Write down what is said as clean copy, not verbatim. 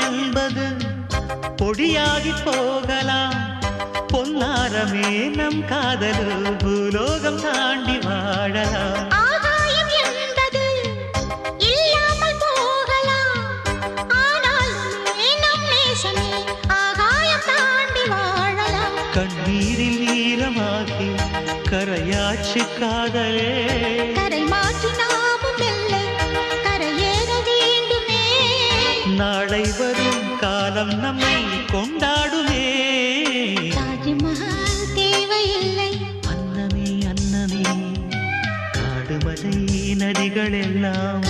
என்பது பொடியாகி போகலாம். பொன்னாரமே நம் காதல் பூலோகம் தாண்டி வாழலாம். ஆகாயம் என்பது இல்லாமல் போகலாம். ஆனால் நம் நேசமே ஆகாயம் தாண்டி வாழலாம். கண்ணீரில் ஈரமாகி கரையாச்சு காதலே. கரை மாற்றி நாமும் இல்லை கரையேற வேண்டுமே. நாளை வரும் காலம் நம்மை கொண்டாடுமே. தாஜ்மஹால் தேவையில்லை அன்னமே அன்னமே காடுமலை நதிகள் எல்லாம்